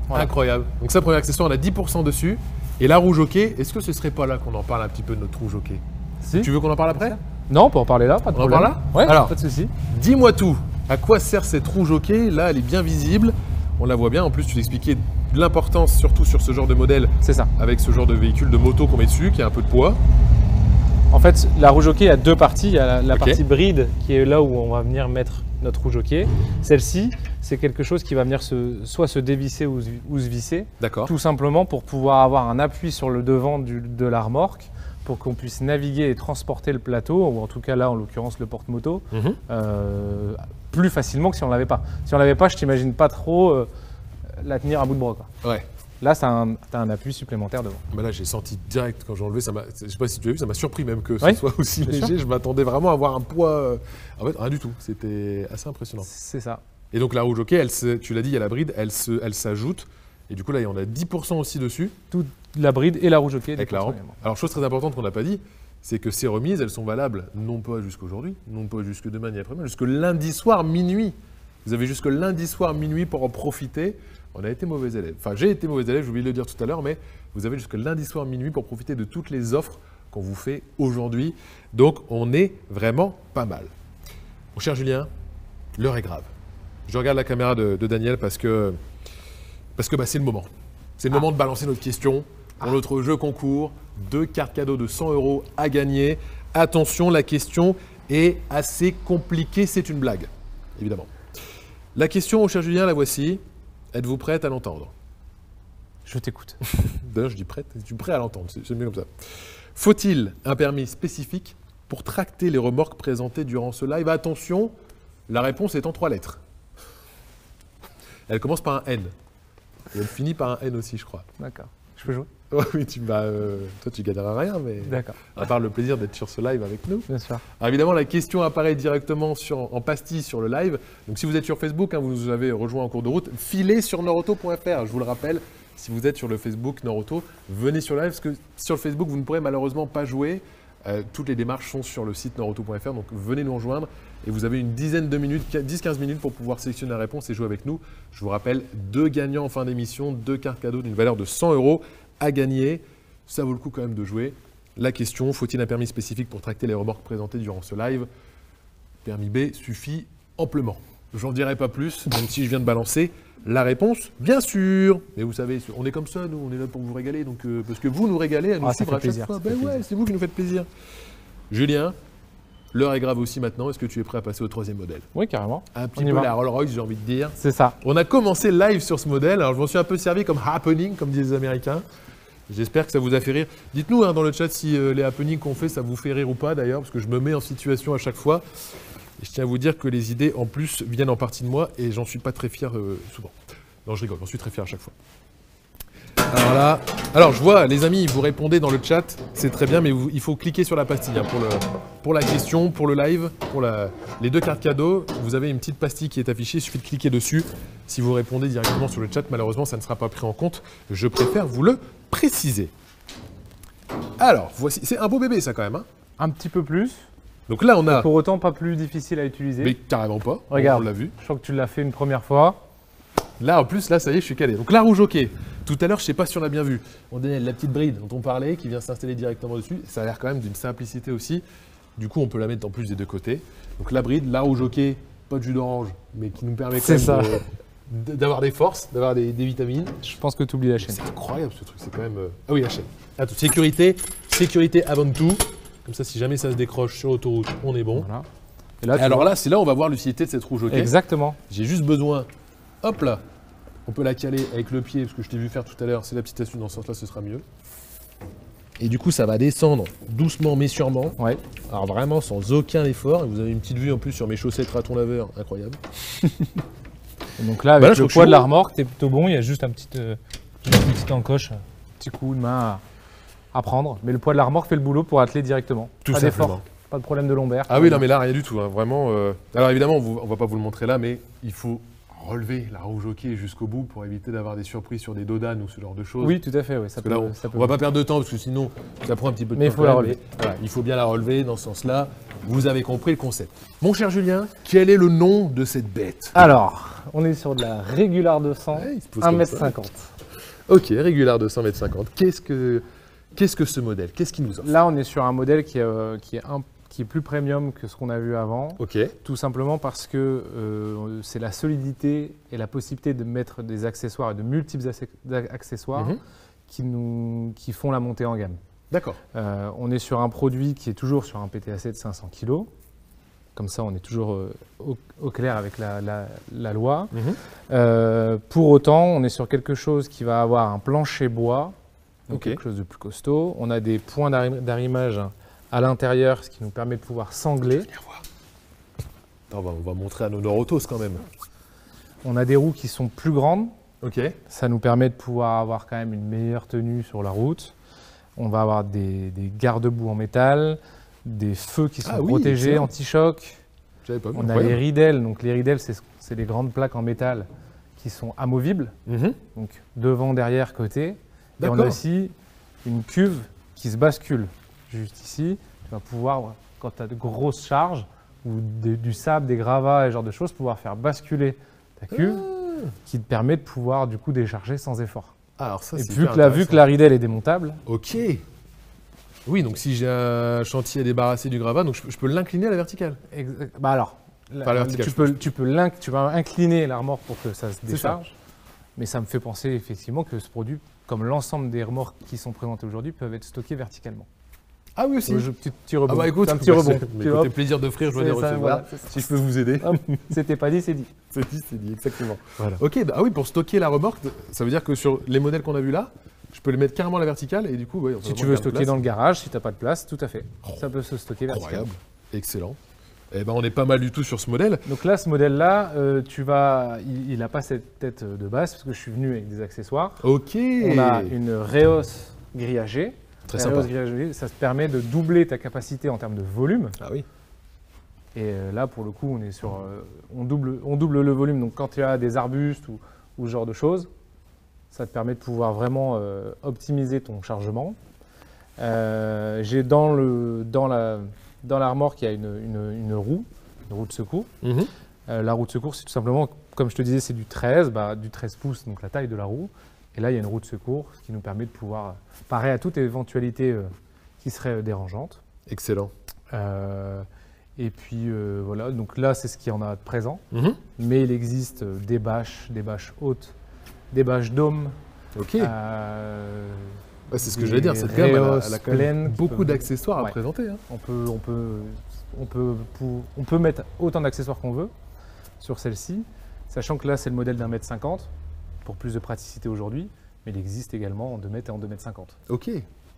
Voilà. Incroyable. Donc ça, premier accessoire, on a 10% dessus. Et la roue jockey, est-ce que ce serait pas là qu'on en parle un petit peu de notre roue jockey? Si. Tu veux qu'on en parle après? Non, on peut en parler là, pas de On en problème. parle là? Ouais, Alors. pas de souci. Dis-moi tout. À quoi sert cette roue jockey? Là, elle est bien visible. On la voit bien. En plus, tu t'expliquais l'importance, surtout sur ce genre de modèle, C'est ça. avec ce genre de véhicule de moto qu'on met dessus, qui a un peu de poids. En fait, la roue jockey a deux parties. Il y a la Ok. partie bride qui est là où on va venir mettre notre roue jockey. Celle-ci, c'est quelque chose qui va venir soit se dévisser ou se visser, D'accord. tout simplement pour pouvoir avoir un appui sur le devant de la remorque, pour qu'on puisse naviguer et transporter le plateau, ou en tout cas là, en l'occurrence, le porte-moto, Mhm. plus facilement que si on ne l'avait pas. Si on ne l'avait pas, je t'imagine pas trop la tenir à bout de bras, quoi. Ouais. Là, tu as un appui supplémentaire devant. Bah là, j'ai senti direct quand j'ai enlevé. Je sais pas si tu as vu, ça m'a surpris même que ce Oui, soit aussi bien léger. sûr. Je m'attendais vraiment à avoir un poids. En fait, rien du tout. C'était assez impressionnant. C'est ça. Et donc la roue jockey, tu l'as dit, il y a la bride, elle s'ajoute. Et du coup, là, on a 10% aussi dessus Toute la bride et la roue jockey. avec la rampe. Alors, chose très importante qu'on n'a pas dit, c'est que ces remises, elles sont valables non pas jusqu'aujourd'hui, non pas jusque demain ni après-demain, jusque lundi soir minuit. Vous avez jusque lundi soir minuit pour en profiter. On a été mauvais élèves. Enfin, j'ai été mauvais élève, j'ai oublié de le dire tout à l'heure, mais vous avez jusque lundi soir minuit pour profiter de toutes les offres qu'on vous fait aujourd'hui. Donc, on est vraiment pas mal. Mon cher Julien, l'heure est grave. Je regarde la caméra de Daniel parce que bah, c'est le moment. C'est le moment de balancer notre question dans notre jeu concours. 2 cartes cadeaux de 100 € à gagner. Attention, la question est assez compliquée. C'est une blague, évidemment. La question, mon cher Julien, la voici. Êtes-vous prête à l'entendre? Je t'écoute. D'ailleurs, je dis prête. Je suis prêt à l'entendre. C'est mieux comme ça. Faut-il un permis spécifique pour tracter les remorques présentées durant ce live? Attention, la réponse est en 3 lettres. Elle commence par un N. Et elle finit par un N aussi, je crois. D'accord. Je peux jouer? Oh oui, toi, tu gagneras rien, mais D'accord. à part le plaisir d'être sur ce live avec nous. Bien sûr. Alors évidemment, la question apparaît directement en pastille sur le live. Donc si vous êtes sur Facebook, vous nous avez rejoint en cours de route, filez sur norauto.fr. Je vous le rappelle, si vous êtes sur le Facebook Norauto, venez sur le live parce que sur le Facebook, vous ne pourrez malheureusement pas jouer. Toutes les démarches sont sur le site norauto.fr, donc venez nous rejoindre et vous avez une dizaine de minutes, 10-15 minutes pour pouvoir sélectionner la réponse et jouer avec nous. Je vous rappelle, 2 gagnants en fin d'émission, 2 cartes cadeaux d'une valeur de 100 € à gagner. Ça vaut le coup quand même de jouer. La question, faut-il un permis spécifique pour tracter les remorques présentées durant ce live? Permis B suffit amplement. J'en dirai pas plus, même si je viens de balancer la réponse, bien sûr. Mais vous savez, on est comme ça, nous, on est là pour vous régaler. Donc, parce que vous nous régalez à nous Ça suivre fait à chaque plaisir, fois. ça fait Ben ouais, plaisir. c'est vous qui nous faites plaisir. Julien, l'heure est grave aussi maintenant. Est-ce que tu es prêt à passer au 3e modèle? Oui, carrément. Un petit On y peu va. la Rolls-Royce, j'ai envie de dire. C'est ça. On a commencé le live sur ce modèle. Alors, je m'en suis un peu servi comme happening, comme disent les Américains. J'espère que ça vous a fait rire. Dites-nous dans le chat si les happenings qu'on fait, ça vous fait rire ou pas d'ailleurs, parce que je me mets en situation à chaque fois. Et je tiens à vous dire que les idées, en plus, viennent en partie de moi et j'en suis pas très fier souvent. Non, je rigole, j'en suis très fier à chaque fois. Alors là, je vois, les amis, vous répondez dans le chat, c'est très bien, mais il faut cliquer sur la pastille pour la question, pour le live, pour les 2 cartes cadeaux. Vous avez une petite pastille qui est affichée, il suffit de cliquer dessus. Si vous répondez directement sur le chat, malheureusement, ça ne sera pas pris en compte. Je préfère vous le préciser. Alors, voici, c'est un beau bébé ça quand même. Hein. Un petit peu plus. Donc là, on a... Pour autant, pas plus difficile à utiliser. Mais carrément pas, Regarde. on l'a vu. Je crois que tu l'as fait une première fois. Là, en plus, là, ça y est, je suis calé. Donc la roue jockey. Tout à l'heure, je ne sais pas si on a bien vu. On a la petite bride dont on parlait, qui vient s'installer directement dessus. Ça a l'air quand même d'une simplicité aussi. Du coup, on peut la mettre en plus des deux côtés. Donc la bride, la rouge hockey, pas de jus d'orange, mais qui nous permet quand C'est ça. même d'avoir des forces, d'avoir des vitamines. Je pense que tu oublies la chaîne. C'est incroyable ce truc, c'est quand même... Ah oui, la chaîne. Attends, sécurité avant tout. Comme ça, si jamais ça se décroche sur l'autoroute, on est bon. Voilà. Et là, Et alors là, c'est là où on va voir l'utilité de cette rouge hockey. Exactement. J'ai juste besoin, hop là, on peut la caler avec le pied, parce que je t'ai vu faire tout à l'heure, c'est la petite astuce, dans ce sens-là, ce sera mieux. Et du coup, ça va descendre doucement mais sûrement. Ouais. Alors vraiment sans aucun effort. Et vous avez une petite vue en plus sur mes chaussettes raton laveur, incroyable. Et donc là, avec Bah là, je le crois que poids je de suis la remorque, t'es plutôt bon. Il y a juste une petite encoche, un petit coup de main à prendre. Mais le poids de la remorque fait le boulot pour atteler directement. Tout Pas simplement. d'effort, pas de problème de lombaire. Ah oui, non mais là, rien du tout. Hein. Vraiment. Alors évidemment, on va pas vous le montrer là, mais il faut relever la rouge hockey jusqu'au bout pour éviter d'avoir des surprises sur des dodanes ou ce genre de choses. Oui, tout à fait. Oui, ça Parce que là, ça on va pas perdre de temps parce que sinon, ça prend un petit peu de Mais temps. il faut la quand même, relever. mais voilà, il faut bien la relever dans ce sens-là. Vous avez compris le concept. Mon cher Julien, quel est le nom de cette bête? Alors, on est sur de la Régular 200, Ouais, il se pose comme ça. 1m50. Ok, Régular 200 m 50. Qu'est-ce que ce modèle? Qu'est-ce qu'il nous offre? Là, on est sur un modèle qui est plus premium que ce qu'on a vu avant. Ok. Tout simplement parce que c'est la solidité et la possibilité de mettre des accessoires et de multiples accessoires Mhm. qui font la montée en gamme. D'accord. On est sur un produit qui est toujours sur un PTAC de 500 kg. Comme ça, on est toujours au clair avec la loi. Pour autant, on est sur quelque chose qui va avoir un plancher bois, donc Ok. quelque chose de plus costaud. On a des points d'arrimage à l'intérieur, ce qui nous permet de pouvoir sangler. Viens voir. Attends, on va montrer à nos Norotos quand même. On a des roues qui sont plus grandes. Ok. Ça nous permet de pouvoir avoir quand même une meilleure tenue sur la route. On va avoir des garde-boue en métal, des feux qui sont Ah oui, protégés, excellent. anti-choc. J'avais pas vu. On a les Incroyable. ridelles. Donc les ridelles, c'est les grandes plaques en métal qui sont amovibles. Mhm. Donc devant, derrière, côté. Et on a D'accord. aussi une cuve qui se bascule. Juste ici, tu vas pouvoir, quand tu as de grosses charges ou du sable, des gravats et ce genre de choses, pouvoir faire basculer ta cuve qui te permet de pouvoir du coup décharger sans effort. Alors ça, Et c'est vu hyper que la intéressant. ridelle est démontable, Ok. Oui, donc si j'ai un chantier à débarrasser du gravat, donc je peux l'incliner à la verticale. bah alors, Pas la verticale, tu vas incliner la remorque pour que ça se ça. décharge. Mais ça me fait penser effectivement que ce produit, comme l'ensemble des remorques qui sont présentées aujourd'hui, peuvent être stockées verticalement. Ah oui aussi. Petit rebond. Ah bah écoute, C'est un petit rebond. Mais Tu côté vois, plaisir d'offrir, joie de c'est ça, recevoir. voilà, c'est ça. Si je peux vous aider. C'était pas dit, c'est dit. C'est dit, exactement. Voilà. Ok, bah, ah oui, pour stocker la remorque, ça veut dire que sur les modèles qu'on a vus là, je peux les mettre carrément à la verticale et du coup, ouais, on Si tu veux stocker dans le garage, si tu n'as pas de place, tout à fait. Oh, Ça peut se stocker verticalement. incroyable, excellent. Eh ben, on est pas mal du tout sur ce modèle. Donc là, ce modèle-là, il n'a pas cette tête de base parce que je suis venu avec des accessoires. Ok. On a une Reos grillagée. Très La sympa. Reos grillagée, ça te permet de doubler ta capacité en termes de volume. Ah oui. Et là, pour le coup, on est sur, on double le volume. Donc quand tu as des arbustes ou ce genre de choses, ça te permet de pouvoir vraiment optimiser ton chargement. J'ai dans la remorque, il y a une roue de secours. Mhm. La roue de secours, c'est tout simplement, comme je te disais, c'est du 13 pouces, donc la taille de la roue. Et là, il y a une roue de secours, ce qui nous permet de pouvoir parer à toute éventualité qui serait dérangeante. Excellent. Et puis voilà, donc là, c'est ce qu'il y en a de présent. Mhm. Mais il existe des bâches hautes, des bâches dômes. Ok. Ouais, c'est ce que des j'allais dire. Cette gamme, elle a Reos quand même pleines qui beaucoup peuvent- d'accessoires à Ouais. présenter. Hein. On peut mettre autant d'accessoires qu'on veut sur celle-ci, sachant que là, c'est le modèle d'1,50 m pour plus de praticité aujourd'hui, mais il existe également en 2 m et en 2,50 m. Ok.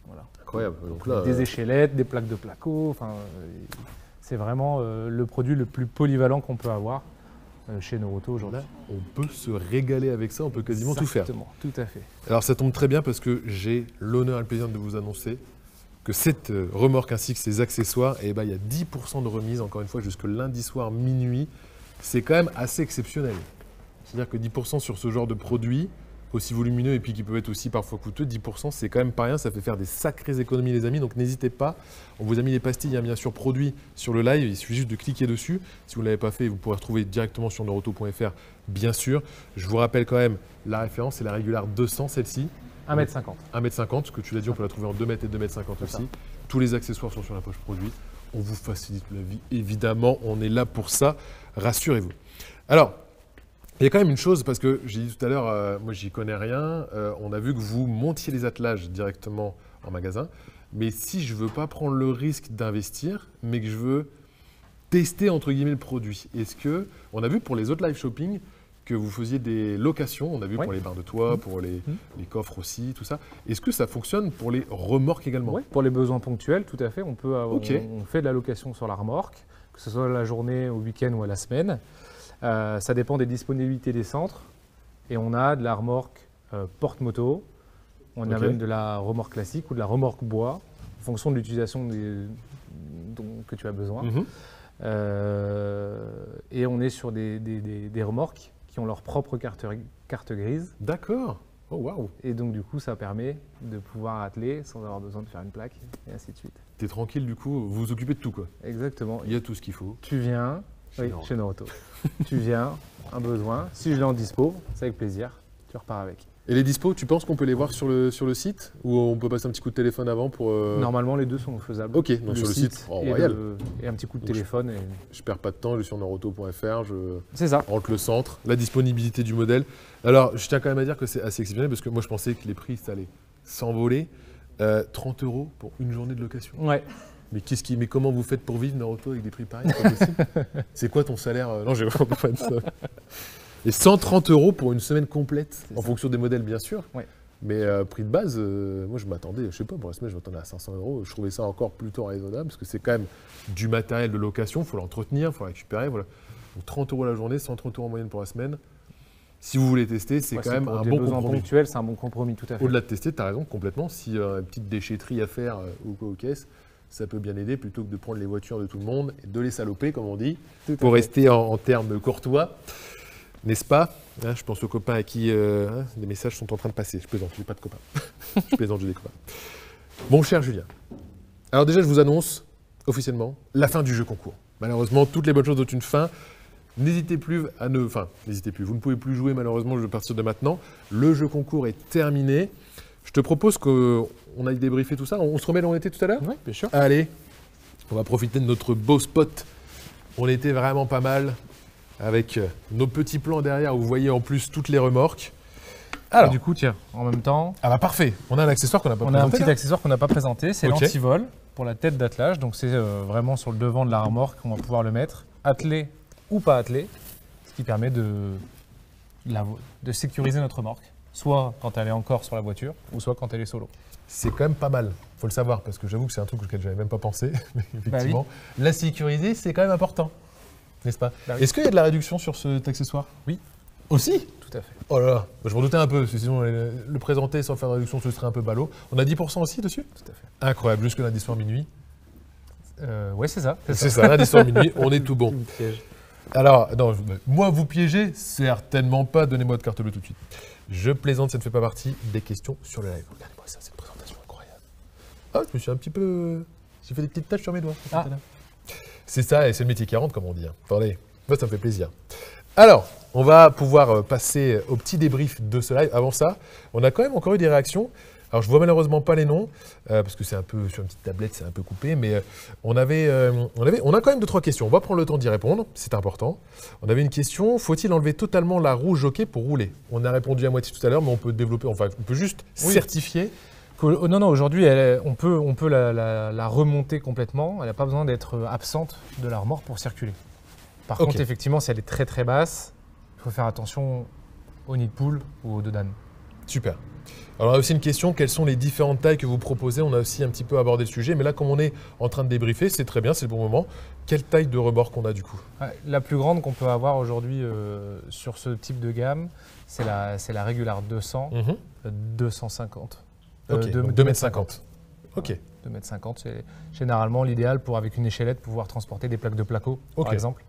Voilà. Incroyable. Donc là, Des échelettes, des plaques de placo, enfin, c'est vraiment le produit le plus polyvalent qu'on peut avoir chez Noroto aujourd'hui. là, on peut se régaler avec ça. On peut quasiment tout faire. Exactement, tout à fait. Alors ça tombe très bien parce que j'ai l'honneur et le plaisir de vous annoncer que cette remorque ainsi que ses accessoires, eh ben, il y a 10% de remise, encore une fois, jusque lundi soir minuit. C'est quand même assez exceptionnel. C'est-à-dire que 10% sur ce genre de produit, aussi volumineux et puis qui peut être aussi parfois coûteux, 10% c'est quand même pas rien, ça fait faire des sacrées économies les amis, donc n'hésitez pas. On vous a mis les pastilles, bien sûr, produits sur le live, il suffit juste de cliquer dessus. Si vous ne l'avez pas fait, vous pourrez retrouver directement sur noroto.fr, bien sûr. Je vous rappelle quand même, la référence, c'est la Régular 200, celle-ci. 1,50 m. 1,50 m, que tu l'as dit, on peut la trouver en 2 m et 2,50 m C'est aussi. Tous les accessoires sont sur la poche produit. On vous facilite la vie, évidemment, on est là pour ça, rassurez-vous. Alors, il y a quand même une chose, parce que j'ai dit tout à l'heure, moi j'y connais rien, on a vu que vous montiez les attelages directement en magasin, mais si je ne veux pas prendre le risque d'investir, mais que je veux tester entre guillemets le produit, est-ce que, on a vu pour les autres live shopping, que vous faisiez des locations, on a vu pour les barres de toit, pour les coffres aussi, tout ça. Est-ce que ça fonctionne pour les remorques également? Oui, pour les besoins ponctuels, tout à fait. On fait de la location sur la remorque, que ce soit la journée, au week-end ou à la semaine. Ça dépend des disponibilités des centres. Et on a de la remorque porte-moto, on a même de la remorque classique ou de la remorque bois, en fonction de l'utilisation que tu as besoin. Et on est sur des remorques qui ont leur propre carte grise. D'accord. Oh, waouh. Et donc, du coup, ça permet de pouvoir atteler sans avoir besoin de faire une plaque, et ainsi de suite. T'es tranquille, du coup, vous vous occupez de tout, quoi. Exactement. Il y a tout ce qu'il faut. Tu viens, chez Noroto. Tu viens, un besoin. Si je l'ai en dispo, c'est avec plaisir. Tu repars avec. Et les dispos, tu penses qu'on peut les voir sur le site? Ou on peut passer un petit coup de téléphone avant pour… Normalement, les deux sont faisables. Ok, donc sur le site, royal. Et un petit coup de téléphone. Je perds pas de temps, je suis sur noroto.fr, c'est ça. Rentre le centre, la disponibilité du modèle. Alors, je tiens quand même à dire que c'est assez exceptionnel parce que moi, je pensais que les prix, ça allait s'envoler. 30 € pour une journée de location. Ouais. Mais comment vous faites pour vivre, Noroto, avec des prix pareils? C'est pas possible. C'est quoi ton salaire? Non, j'ai vraiment pas de ça. Et 130 € pour une semaine complète, en fonction des modèles, bien sûr. Ouais. Mais prix de base, moi, je m'attendais, je sais pas, pour la semaine, je m'attendais à 500 €. Je trouvais ça encore plutôt raisonnable, parce que c'est quand même du matériel de location, il faut l'entretenir, il faut le récupérer. Voilà. Donc 30 € la journée, 130 € en moyenne pour la semaine. Si vous voulez tester, c'est quand même un bon compromis. Ponctuel, c'est un bon compromis, tout à fait. Au-delà de tester, tu as raison, complètement. Si une petite déchetterie à faire ou quoi aux caisses, ça peut bien aider, plutôt que de prendre les voitures de tout le monde et de les saloper, comme on dit, pour rester en termes courtois. N'est-ce pas? Je pense aux copains à qui des messages sont en train de passer. Je plaisante, je n'ai pas de copains. Je plaisante, j'ai des copains. Mon cher Julien, alors déjà, je vous annonce officiellement la fin du jeu concours. Malheureusement, toutes les bonnes choses ont une fin. N'hésitez plus à ne… Enfin, n'hésitez plus. Vous ne pouvez plus jouer, malheureusement, à partir de maintenant. Le jeu concours est terminé. Je te propose qu'on aille débriefer tout ça. On se remet là où on était tout à l'heure? Oui, bien sûr. Allez, on va profiter de notre beau spot. On était vraiment pas mal. Avec nos petits plans derrière, où vous voyez en plus toutes les remorques. Alors, et du coup, tiens, en même temps… Ah bah parfait, on a un accessoire qu'on n'a pas présenté. On a un petit accessoire qu'on n'a pas présenté, c'est l'antivol pour la tête d'attelage. Donc c'est vraiment sur le devant de la remorque qu'on va pouvoir le mettre, attelé ou pas attelé, ce qui permet de sécuriser notre remorque, soit quand elle est encore sur la voiture, ou soit quand elle est solo. C'est quand même pas mal, faut le savoir, parce que j'avoue que c'est un truc auquel je n'avais même pas pensé. Mais effectivement, la sécuriser, c'est quand même important. N'est-ce pas? Est-ce qu'il y a de la réduction sur cet accessoire? Oui. Aussi? Tout à fait. Oh là là, je m'en doutais un peu, parce que sinon le présenter sans faire de réduction, ce serait un peu ballot. On a 10% aussi dessus? Tout à fait. Incroyable, jusque lundi soir minuit. Oui, c'est ça. C'est ça, lundi soir minuit, on est tout bon. Alors, non, moi vous piégez? Certainement pas, donnez-moi votre carte bleue tout de suite. Je plaisante, ça ne fait pas partie des questions sur le live. Regardez-moi ça, c'est une présentation incroyable. Ah, je me suis un petit peu… J'ai fait des petites taches sur mes doigts. Ah. C'est ça, et c'est le métier qui rentre, comme on dit. Attendez, moi ça me fait plaisir. Alors, on va pouvoir passer au petit débrief de ce live. Avant ça, on a quand même encore eu des réactions. Alors, je vois malheureusement pas les noms, parce que c'est un peu sur une petite tablette, c'est un peu coupé, mais on a quand même 2-3 questions. On va prendre le temps d'y répondre, c'est important. On avait une question, faut-il enlever totalement la roue jockey pour rouler? On a répondu à moitié tout à l'heure, mais on peut développer, enfin, on peut juste certifier. Non, aujourd'hui, on peut la remonter complètement. Elle n'a pas besoin d'être absente de la remorque pour circuler. Par contre, effectivement, si elle est très très basse, il faut faire attention au nid de poule ou au dos d'âne. Super. Alors, on a aussi une question, quelles sont les différentes tailles que vous proposez? On a aussi un petit peu abordé le sujet, mais là, comme on est en train de débriefer, c'est très bien, c'est le bon moment. Quelle taille de remorque on a du coup? La plus grande qu'on peut avoir aujourd'hui sur ce type de gamme, c'est la Regular 200, 250. Ok, 2,50 m. Ok. 2,50 m, c'est généralement l'idéal pour, avec une échelette, pouvoir transporter des plaques de placo, par exemple.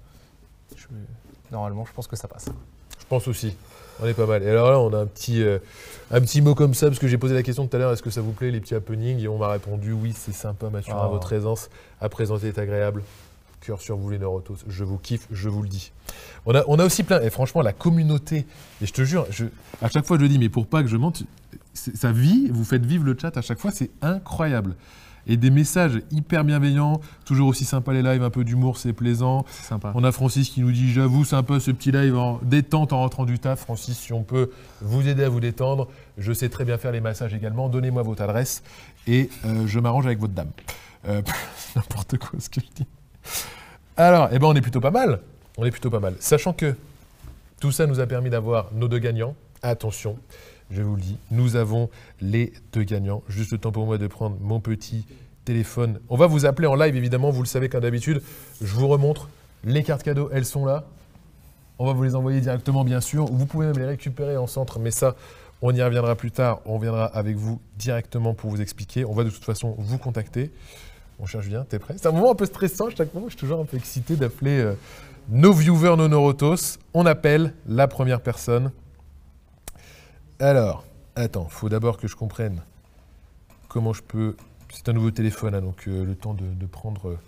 Normalement, je pense que ça passe. Je pense aussi. On est pas mal. Et alors là, on a un petit mot comme ça, parce que j'ai posé la question tout à l'heure, est-ce que ça vous plaît les petits happenings? Et on m'a répondu, oui, c'est sympa, Mathieu, à votre aisance, à présenter est agréable. Cœur sur vous les Norotos, je vous kiffe, je vous le dis. On a aussi plein, et franchement, la communauté, et je te jure, à chaque fois je le dis, mais pour pas que je mente, ça vit, vous faites vivre le chat à chaque fois, c'est incroyable. et des messages hyper bienveillants. Toujours aussi sympa les lives, un peu d'humour, c'est plaisant. C'est sympa. On a Francis qui nous dit « J'avoue, c'est un peu ce petit live en détente en rentrant du taf. » Francis, si on peut vous aider à vous détendre, je sais très bien faire les massages également. Donnez-moi votre adresse et je m'arrange avec votre dame. N'importe quoi ce que je dis. Alors, eh ben, on est plutôt pas mal. On est plutôt pas mal. Sachant que tout ça nous a permis d'avoir nos 2 gagnants. Attention, je vous le dis, nous avons les 2 gagnants. Juste le temps pour moi de prendre mon petit téléphone. On va vous appeler en live, évidemment. Vous le savez comme d'habitude. Je vous remontre. Les cartes cadeaux, elles sont là. On va vous les envoyer directement, bien sûr. Vous pouvez même les récupérer en centre, mais ça, on y reviendra plus tard. On viendra avec vous directement pour vous expliquer. On va de toute façon vous contacter. Mon cher Julien, t'es prêt? C'est un moment un peu stressant. Chaque moment, je suis toujours un peu excité d'appeler nos viewers, nos Neurotos. On appelle la première personne. Alors, attends, il faut d'abord que je comprenne comment je peux... C'est un nouveau téléphone, hein, donc le temps de prendre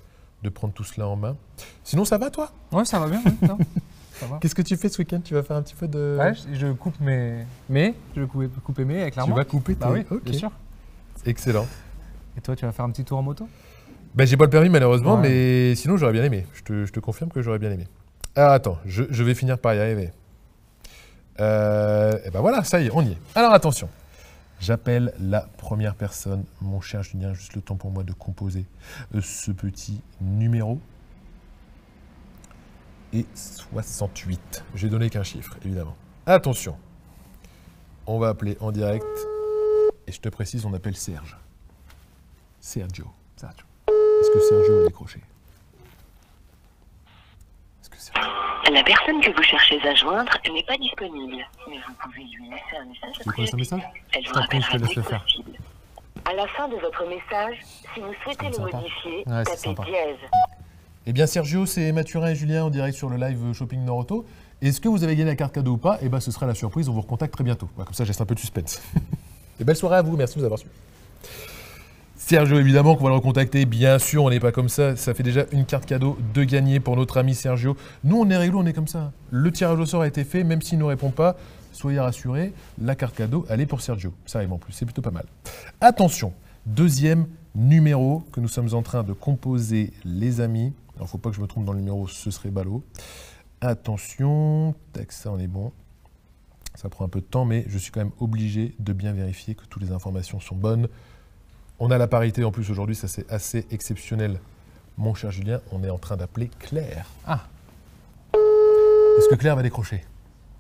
tout cela en main. Sinon, ça va, toi? Ouais, ça va bien. Oui, non, ça va. Qu'est-ce que tu fais ce week-end? Tu vas faire un petit peu de... Ouais, je coupe mes... Je vais couper mes, clairement. Tu vas couper tes... Bah oui, Ok. bien sûr. Excellent. Et toi, tu vas faire un petit tour en moto? Ben, j'ai pas le permis, malheureusement, Ouais. mais sinon, j'aurais bien aimé. Je te confirme que j'aurais bien aimé. Alors, attends, je vais finir par y arriver. Et ben voilà, ça y est, on y est. Alors, attention. J'appelle la première personne, mon cher Julien, juste le temps pour moi de composer ce petit numéro. Et 68. J'ai donné qu'un chiffre, évidemment. Attention. On va appeler en direct. Et je te précise, on appelle Serge. Sergio. Est-ce que Sergio a décroché? Est-ce que Sergio... La personne que vous cherchez à joindre n'est pas disponible, mais vous pouvez lui laisser un message Tu veux qu'on laisse un message? Elle vous t'en prie, je te rappellera laisse dès le que faire. possible. À la fin de votre message, si vous souhaitez le sympa. modifier, Ouais, c'est tapez sympa. dièse. Eh bien, Sergio, c'est Mathurin et Julien en direct sur le live Shopping Noroto. Est-ce que vous avez gagné la carte cadeau ou pas? Eh bien, ce sera la surprise. On vous recontacte très bientôt. Voilà, comme ça, je laisse un peu de suspense. Et belle soirée à vous. Merci de nous avoir suivis. Sergio, évidemment, qu'on va le recontacter. Bien sûr, on n'est pas comme ça. Ça fait déjà une carte cadeau de gagner pour notre ami Sergio. Nous, on est réglo, on est comme ça. Le tirage au sort a été fait, même s'il ne répond pas. Soyez rassurés, la carte cadeau, elle est pour Sergio. Ça arrive en plus, c'est plutôt pas mal. Attention, deuxième numéro que nous sommes en train de composer, les amis. Alors, il ne faut pas que je me trompe dans le numéro, ce serait ballot. Attention, tac, ça, on est bon. Ça prend un peu de temps, mais je suis quand même obligé de bien vérifier que toutes les informations sont bonnes. On a la parité en plus aujourd'hui, ça c'est assez exceptionnel. Mon cher Julien, on est en train d'appeler Claire. Ah. Est-ce que Claire va décrocher?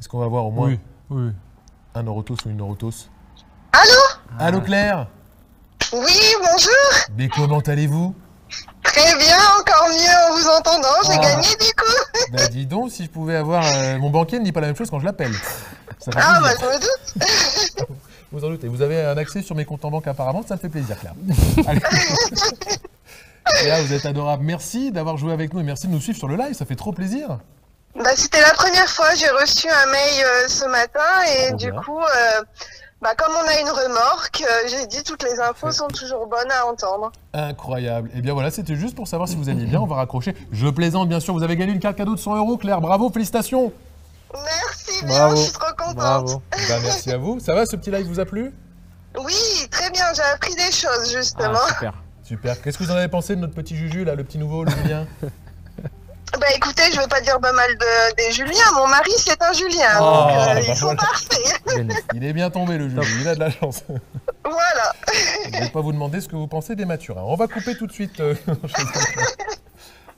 Est-ce qu'on va avoir au moins Oui. un Neurotos ou une Neurotos? Allô? Allô Claire? Oui, bonjour. Mais comment allez-vous? Très bien, encore mieux en vous entendant. J'ai Ah. gagné du coup. Bah dis donc, si je pouvais avoir... mon banquier ne dit pas la même chose quand je l'appelle. Ça fait Ah, plaisir. bah je me doute. Vous en doutez. Vous avez un accès sur mes comptes en banque apparemment, ça me fait plaisir Claire. Allez. Claire, vous êtes adorable. Merci d'avoir joué avec nous et merci de nous suivre sur le live, ça fait trop plaisir. Bah, c'était la première fois. J'ai reçu un mail ce matin et Trop du bien. coup, bah, comme on a une remorque, j'ai dit toutes les infos sont toujours bonnes à entendre. Incroyable. Et bien voilà, c'était juste pour savoir si vous alliez bien, on va raccrocher. Je plaisante bien sûr, vous avez gagné une carte cadeau de 100 € Claire, bravo, félicitations. Merci bien, Bravo. je suis trop contente. Bravo. Bah, merci à vous. Ça va, ce petit live vous a plu? Oui, très bien. J'ai appris des choses justement. Ah, super. Super. Qu'est-ce que vous en avez pensé de notre petit Juju là, le petit nouveau, le Julien? Bah écoutez, je veux pas dire de mal des Juliens. Mon mari, c'est un Julien, Oh, donc bah ils sont voilà. parfaits. Il est bien tombé le Juju, il a de la chance. Voilà. Je ne vais pas vous demander ce que vous pensez des Mathurins. On va couper tout de suite.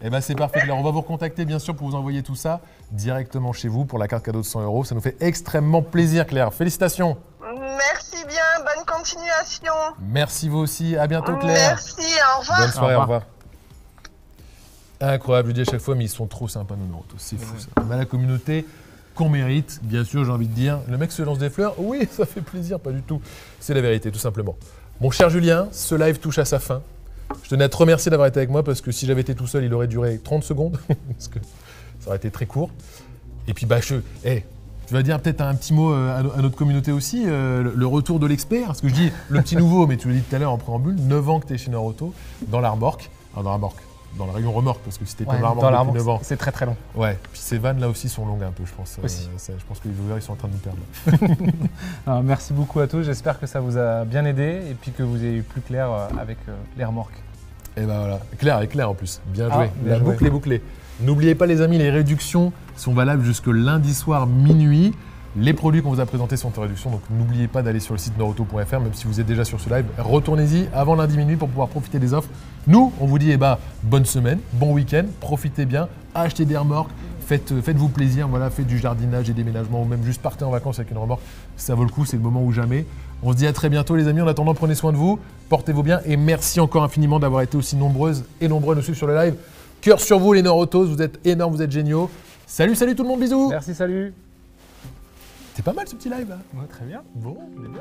Eh ben c'est parfait Claire, on va vous recontacter bien sûr pour vous envoyer tout ça directement chez vous pour la carte cadeau de 100 €. Ça nous fait extrêmement plaisir Claire, félicitations. Merci bien, bonne continuation. Merci vous aussi, à bientôt Claire. Merci, au revoir. Bonne soirée, Au au revoir. revoir. Incroyable, je dis à chaque fois, mais ils sont trop sympas nos Neurotos, c'est fou ça. On a la communauté qu'on mérite, bien sûr, j'ai envie de dire. Le mec se lance des fleurs, oui, ça fait plaisir, pas du tout. C'est la vérité, tout simplement. Mon cher Julien, ce live touche à sa fin. Je tenais à te remercier d'avoir été avec moi parce que si j'avais été tout seul, il aurait duré 30 secondes. Parce que ça aurait été très court. Et puis, bah, tu vas dire peut-être un petit mot à notre communauté aussi, le retour de l'expert. Parce que je dis le petit nouveau, mais tu l'as dit tout à l'heure en préambule, 9 ans que tu es chez Neuroto, dans la remorque. Alors, dans la remorque, dans la rayon remorque, parce que si t'es pas Ouais, dans la dans remorque la depuis 9 ans. remorque, c'est très très long. Ouais, puis ces vannes là aussi sont longues un peu, je pense. Aussi. Je pense que les viewers ils sont en train de nous perdre. Alors, merci beaucoup à tous, j'espère que ça vous a bien aidé et puis que vous avez eu plus clair avec les remorques. Et ben voilà, clair en plus, bien Ah, joué. bien La joué. boucle est bouclée. N'oubliez pas les amis, les réductions sont valables jusque lundi soir minuit. Les produits qu'on vous a présentés sont en réduction, donc n'oubliez pas d'aller sur le site norauto.fr, même si vous êtes déjà sur ce live. Retournez-y avant lundi minuit pour pouvoir profiter des offres. Nous, on vous dit bonne semaine, bon week-end, profitez bien, achetez des remorques, faites-vous plaisir, voilà, faites du jardinage et déménagement ou même juste partez en vacances avec une remorque. Ça vaut le coup, c'est le moment ou jamais. On se dit à très bientôt les amis. En attendant, prenez soin de vous, portez-vous bien et merci encore infiniment d'avoir été aussi nombreuses et nombreux à nous suivre sur le live. Cœur sur vous les Norautos, vous êtes énormes, vous êtes géniaux. Salut tout le monde, bisous. Merci, salut. C'est pas mal ce petit live là. Ouais, très bien. Bon, on est bien.